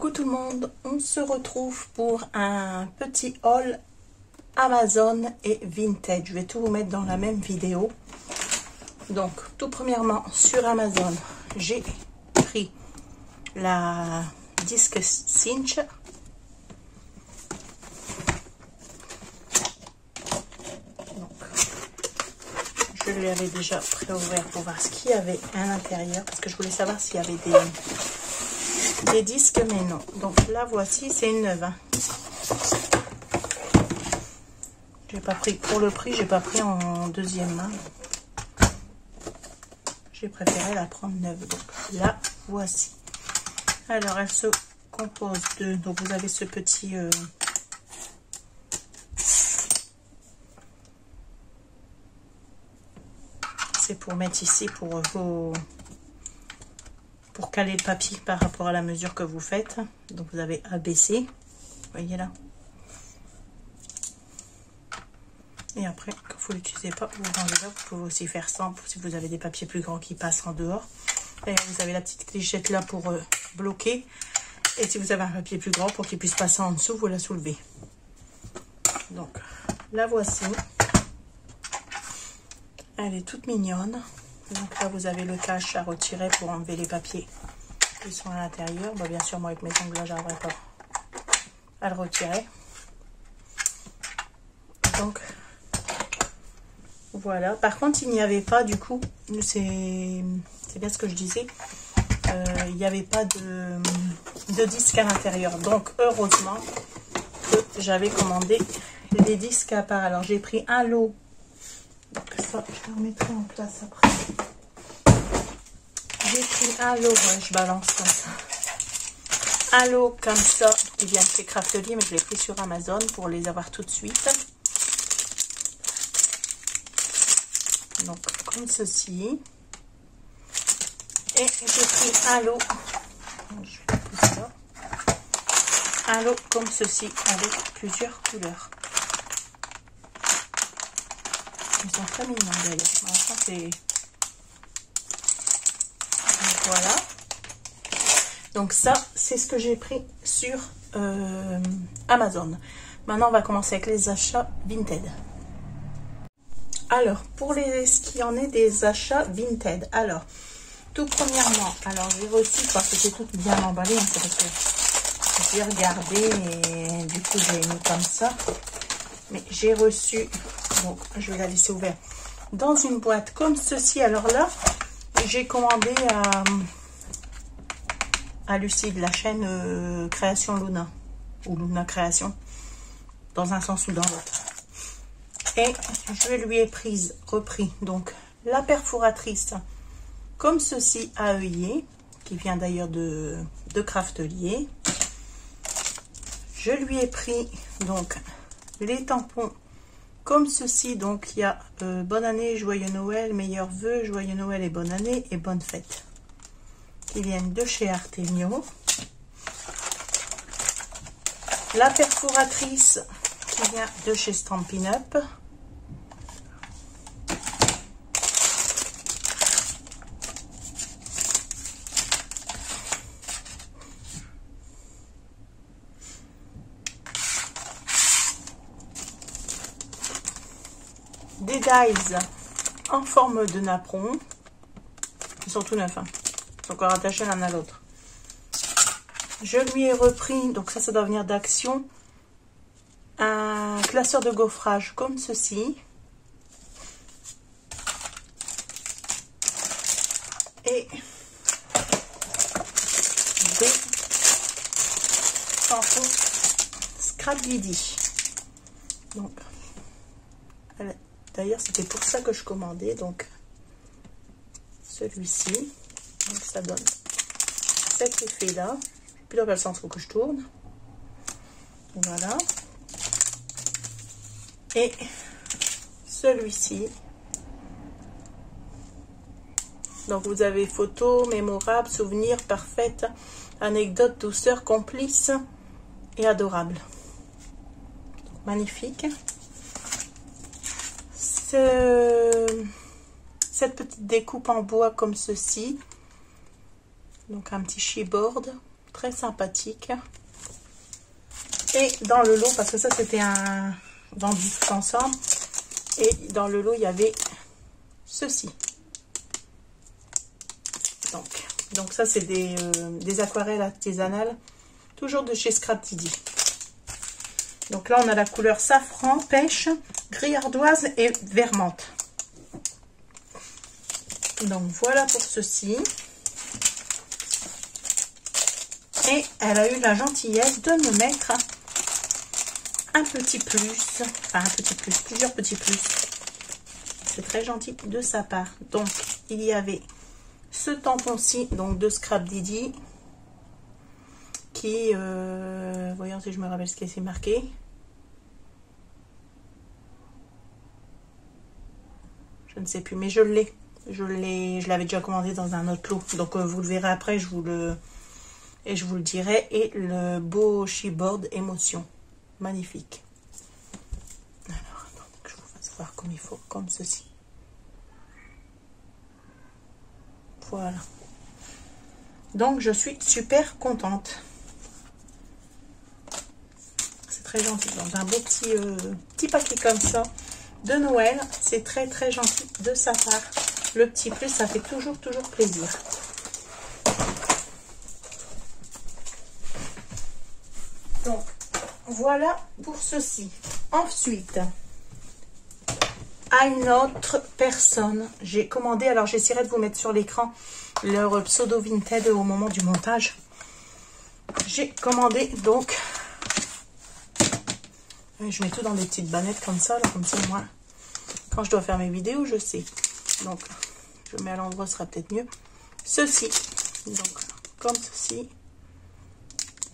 Coucou tout le monde, on se retrouve pour un petit haul Amazon et Vinted. Je vais tout vous mettre dans la même vidéo. Donc tout premièrement sur Amazon, j'ai pris la disque cinch. Je l'avais déjà préouvert pour voir ce qu'il y avait à l'intérieur parce que je voulais savoir s'il y avait des disques, mais non. Donc là voici, c'est une neuve. J'ai pas pris pour le prix, j'ai pas pris en deuxième main. J'ai préféré la prendre neuve. Donc là voici. Alors elle se compose de, donc vous avez ce petit c'est pour mettre ici pour caler le papier par rapport à la mesure que vous faites. Donc vous avez ABC, vous voyez là. Et après, quand vous l'utilisez pas, vous rangez là. Vous pouvez aussi faire ça si vous avez des papiers plus grands qui passent en dehors. Et vous avez la petite clichette là pour bloquer. Et si vous avez un papier plus grand pour qu'il puisse passer en dessous, vous la soulevez. Donc la voici. Elle est toute mignonne. Donc là, vous avez le cache à retirer pour enlever les papiers qui sont à l'intérieur. Bon, bien sûr, moi, avec mes ongles, j'arriverai pas à le retirer. Donc, voilà. Par contre, il n'y avait pas, du coup, c'est bien ce que je disais, il n'y avait pas de disque à l'intérieur. Donc, heureusement que j'avais commandé les disques à part. Alors, j'ai pris un lot. Donc ça, je le remettrai en place après. J'ai pris un lot, ouais, je balance comme ça. Un lot comme ça, qui vient de chez Craftelier, mais je l'ai pris sur Amazon pour les avoir tout de suite. Donc, comme ceci. Et j'ai pris un lot, je vais pousser ça. Un lot comme ceci, avec plusieurs couleurs. Ils sont très mignons d'ailleurs. Voilà. Donc ça, c'est ce que j'ai pris sur Amazon. Maintenant, on va commencer avec les achats Vinted. Alors, pour ce qui en est des achats Vinted. Alors, tout premièrement, alors j'ai reçu, parce que c'est tout bien emballé, hein, c'est parce que j'ai regardé et du coup j'ai mis comme ça. Mais j'ai reçu, donc je vais la laisser ouverte, dans une boîte comme ceci. Alors là, j'ai commandé à Lucie de la chaîne Création Luna, ou Luna Création, dans un sens ou dans l'autre. Et je lui ai repris donc la perforatrice comme ceci à œillet, qui vient d'ailleurs de Craftelier. Je lui ai pris donc les tampons comme ceci. Donc il y a bonne année, joyeux Noël, meilleurs vœux, joyeux Noël et bonne année et bonne fête, qui viennent de chez Artemio. La perforatrice qui vient de chez Stampin' Up. Des dies en forme de napperon. Ils sont tout neufs, hein. Ils sont encore attachés l'un à l'autre. Je lui ai repris, donc ça doit venir d'Action, un classeur de gaufrage comme ceci. Et des tampons Scrap Didi. Donc, d'ailleurs, c'était pour ça que je commandais, donc celui-ci. Donc ça donne cet effet-là. Puis dans quel sens faut que je tourne. Voilà. Et celui-ci. Donc vous avez photo, mémorable, souvenir, parfaite, anecdote, douceur, complice et adorable. Donc, magnifique. Cette petite découpe en bois comme ceci. Donc un petit chipboard très sympathique. Et dans le lot, parce que ça c'était un vendu tout ensemble, et dans le lot il y avait ceci. Donc ça c'est des aquarelles artisanales, toujours de chez Scrap Didi. Donc là on a la couleur safran, pêche, gris ardoise et vermente. Donc voilà pour ceci. Et elle a eu la gentillesse de me mettre un petit plus, enfin un petit plus, plusieurs petits plus. C'est très gentil de sa part. Donc il y avait ce tampon-ci, donc de Scrap Didi, qui, voyons si je me rappelle ce qui s'est marqué. Je ne sais plus, mais je l'ai. Je l'avais déjà commandé dans un autre lot. Donc vous le verrez après, je vous le dirai. Et le beau She-Board Émotion. Magnifique. Alors, attendez que je vous fasse voir comme il faut, comme ceci. Voilà. Donc, je suis super contente. C'est très gentil. Dans un beau petit paquet comme ça de Noël. C'est très, très gentil de sa part. Le petit plus, ça fait toujours plaisir. Donc, voilà pour ceci. Ensuite, à une autre personne, j'ai commandé, alors j'essaierai de vous mettre sur l'écran leur pseudo Vinted au moment du montage. J'ai commandé donc, je mets tout dans des petites bannettes comme ça, là, comme ça moi, quand je dois faire mes vidéos, je sais. Donc, je mets à l'endroit, ce sera peut-être mieux. Ceci, donc comme ceci.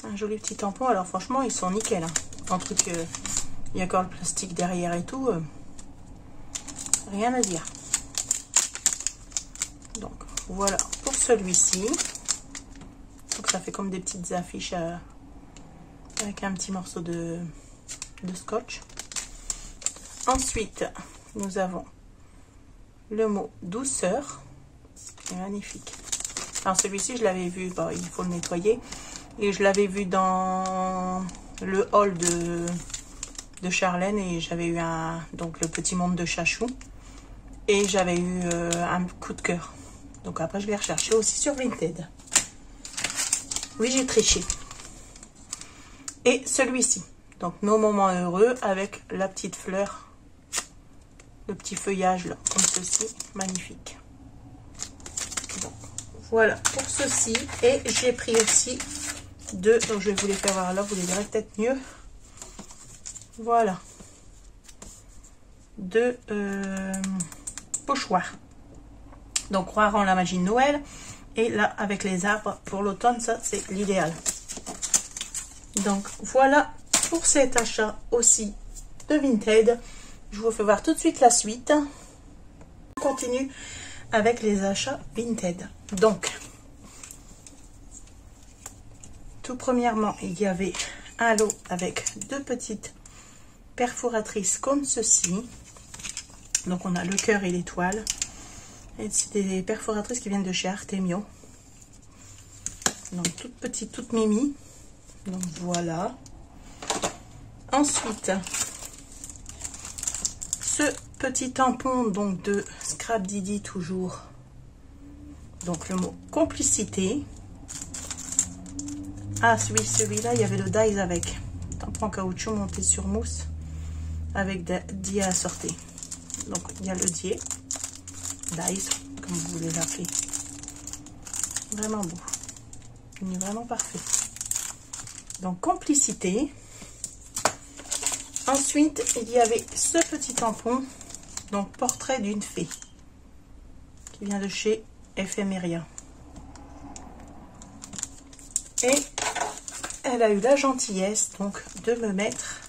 Un joli petit tampon. Alors franchement ils sont nickel, hein. Un truc, il y a encore le plastique derrière et tout, rien à dire. Donc voilà pour celui-ci. Donc ça fait comme des petites affiches avec un petit morceau de scotch. Ensuite nous avons le mot douceur. C'est magnifique. Alors celui-ci je l'avais vu, bon, il faut le nettoyer. Et je l'avais vu dans le haul de Charlène et j'avais eu donc le petit monde de Chachou. Et j'avais eu un coup de cœur. Donc après je l'ai recherché aussi sur Vinted. Oui, j'ai triché. Et celui-ci. Donc nos moments heureux avec la petite fleur. Le petit feuillage là, comme ceci. Magnifique. Donc voilà pour ceci. Et j'ai pris aussi donc je vais vous les faire voir là, vous les verrez peut-être mieux. Voilà. Deux pochoirs. Donc croire en la magie de Noël. Et là avec les arbres pour l'automne, ça c'est l'idéal. Donc voilà pour cet achat aussi de Vinted. Je vous fais voir tout de suite la suite. On continue avec les achats Vinted. Donc tout premièrement, il y avait un lot avec deux petites perforatrices comme ceci. Donc on a le cœur et l'étoile. Et c'est des perforatrices qui viennent de chez Artemio. Donc toutes petites, toutes mimi. Donc voilà. Ensuite, ce petit tampon donc de Scrap Didi toujours. Donc le mot complicité. Ah, celui-là, il y avait le dies avec. Tampon en caoutchouc monté sur mousse avec dié assorti. Donc, il y a le dié. Dies, comme vous voulez l'appeler. Vraiment beau. Il est vraiment parfait. Donc, complicité. Ensuite, il y avait ce petit tampon. Donc, portrait d'une fée. Qui vient de chez Ephemeria. Et elle a eu la gentillesse donc de me mettre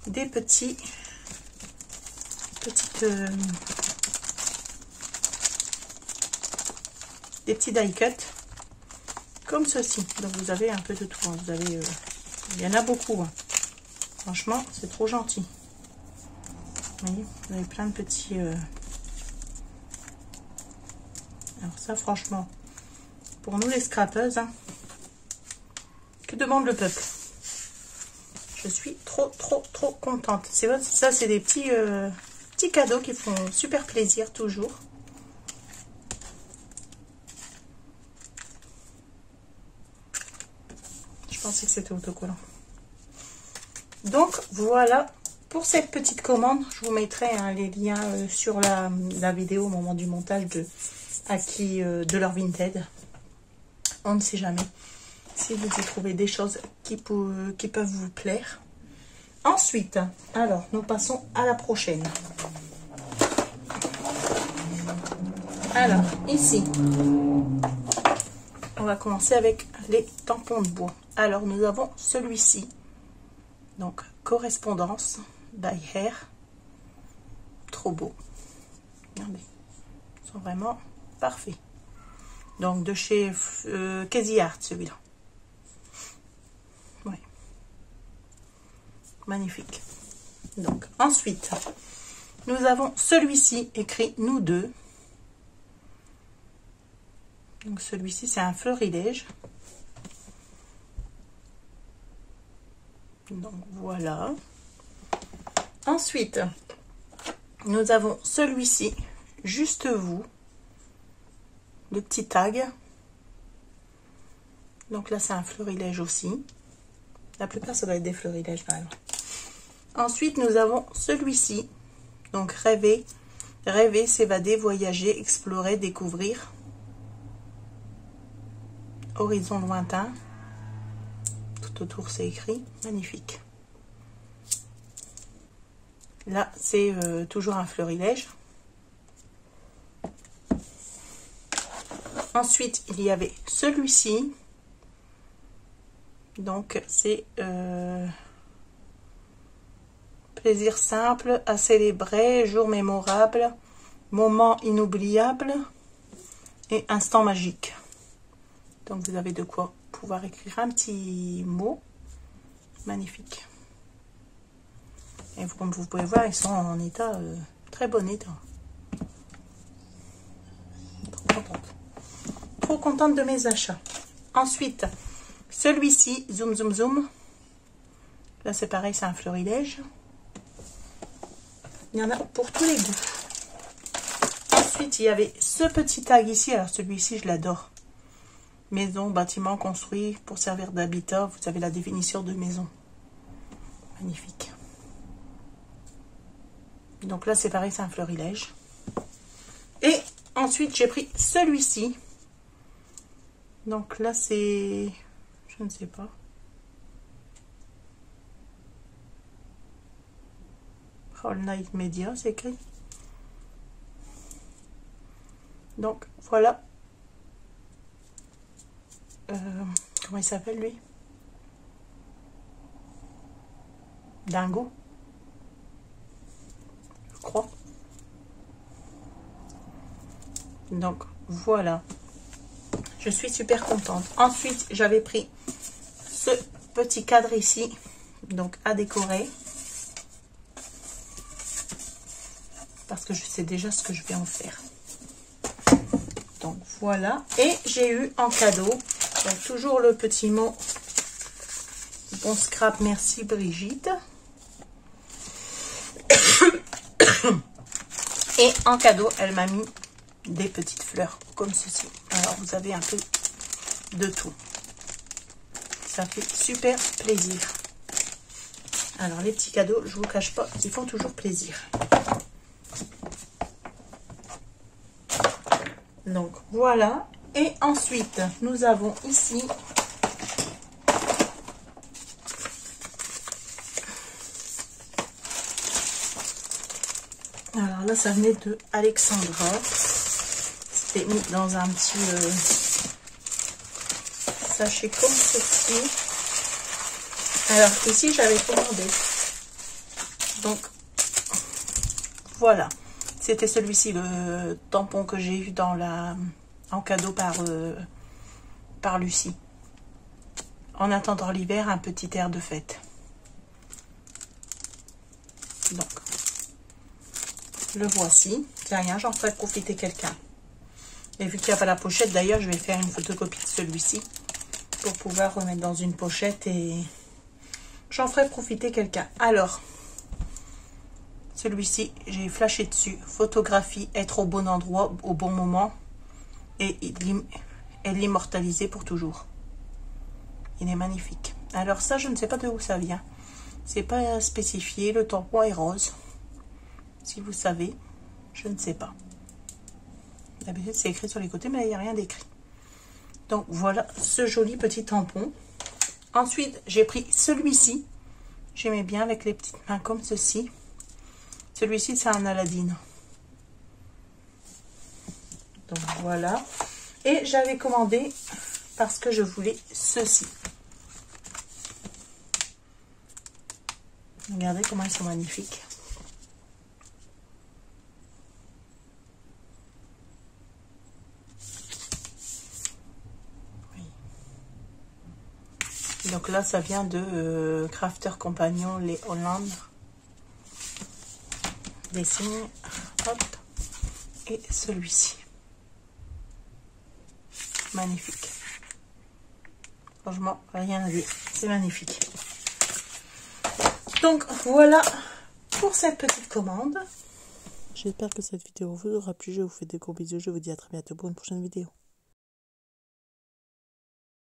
des petites des petits die cut comme ceci. Donc vous avez un peu de tout, hein. Vous avez il y en a beaucoup, hein. Franchement c'est trop gentil. Vous voyez, vous avez plein de petits alors ça franchement pour nous les scrapeuses, hein, Que demande le peuple? Je suis trop contente. C'est vrai, ça, c'est des petits cadeaux qui font super plaisir toujours. Je pensais que c'était autocollant. Donc, voilà pour cette petite commande. Je vous mettrai les liens sur la vidéo au moment du montage de leur Vinted. On ne sait jamais si vous y trouvez des choses qui peuvent vous plaire. Ensuite, alors, nous passons à la prochaine. Alors, ici, on va commencer avec les tampons de bois. Alors, nous avons celui-ci. Donc, correspondance by Hair. Trop beau. Regardez. Ils sont vraiment parfaits. Donc, de chez Casey Art, celui-là. Ouais. Magnifique. Donc, ensuite, nous avons celui-ci écrit nous deux. Donc, celui-ci, c'est un fleurilège. Donc, voilà. Ensuite, nous avons celui-ci, juste vous. Le petit tag. Donc là, c'est un fleurilège aussi. La plupart, ça doit être des fleurilèges quand même. Ensuite, nous avons celui-ci. Donc, rêver, s'évader, voyager, explorer, découvrir. Horizon lointain. Tout autour, c'est écrit. Magnifique. Là, c'est toujours un fleurilège. Ensuite, il y avait celui-ci. Donc, c'est plaisir simple à célébrer, jour mémorable, moment inoubliable et instant magique. Donc, vous avez de quoi pouvoir écrire un petit mot. Magnifique. Et comme vous pouvez voir, ils sont en état, très bon état. Trop contente. Trop contente de mes achats. Ensuite, celui-ci, zoom, zoom, zoom. Là, c'est pareil, c'est un fleurilège. Il y en a pour tous les goûts. Ensuite, il y avait ce petit tag ici. Alors, celui-ci, je l'adore. Maison, bâtiment construit pour servir d'habitat. Vous avez la définition de maison. Magnifique. Donc là, c'est pareil, c'est un fleurilège. Et ensuite, j'ai pris celui-ci. Donc là, c'est... Je ne sais pas. All Night Media, c'est écrit. Donc, voilà. Comment il s'appelle, lui? Dingo. Je crois. Donc, voilà. Je suis super contente. Ensuite, j'avais pris ce petit cadre ici. Donc, à décorer. Parce que je sais déjà ce que je vais en faire. Donc, voilà. Et j'ai eu en cadeau, donc toujours le petit mot. Bon scrap, merci Brigitte. Et en cadeau, elle m'a mis des petites fleurs comme ceci. Alors, vous avez un peu de tout. Ça fait super plaisir. Alors, les petits cadeaux, je vous cache pas, ils font toujours plaisir. Donc, voilà. Et ensuite, nous avons ici... Alors là, ça venait de Alexandra. C'était mis dans un petit sachet comme ceci. Alors ici, j'avais commandé. Donc, voilà. C'était celui-ci, le tampon que j'ai eu en cadeau par Lucie. En attendant l'hiver, un petit air de fête. Donc, le voici. C'est rien, j'en ferai profiter quelqu'un. Et vu qu'il n'y a pas la pochette, d'ailleurs, je vais faire une photocopie de celui-ci pour pouvoir remettre dans une pochette et j'en ferai profiter quelqu'un. Alors, celui-ci, j'ai flashé dessus. Photographie, être au bon endroit, au bon moment et l'immortaliser pour toujours. Il est magnifique. Alors ça, je ne sais pas de où ça vient. C'est pas spécifié. Le tampon est rose. Si vous savez, je ne sais pas. D'habitude, c'est écrit sur les côtés, mais il n'y a rien d'écrit. Donc voilà ce joli petit tampon. Ensuite, j'ai pris celui-ci. J'aimais bien avec les petites mains comme ceci. Celui-ci, c'est un Aladdin. Donc voilà. Et j'avais commandé parce que je voulais ceci. Regardez comment ils sont magnifiques. Oui. Donc là, ça vient de Crafter Compagnon, les Hollandes. Des signes. Hop. Et celui-ci. Magnifique. Franchement, rien à dire. C'est magnifique. Donc, voilà pour cette petite commande. J'espère que cette vidéo vous aura plu. Je vous fais de gros bisous. Je vous dis à très bientôt pour une prochaine vidéo.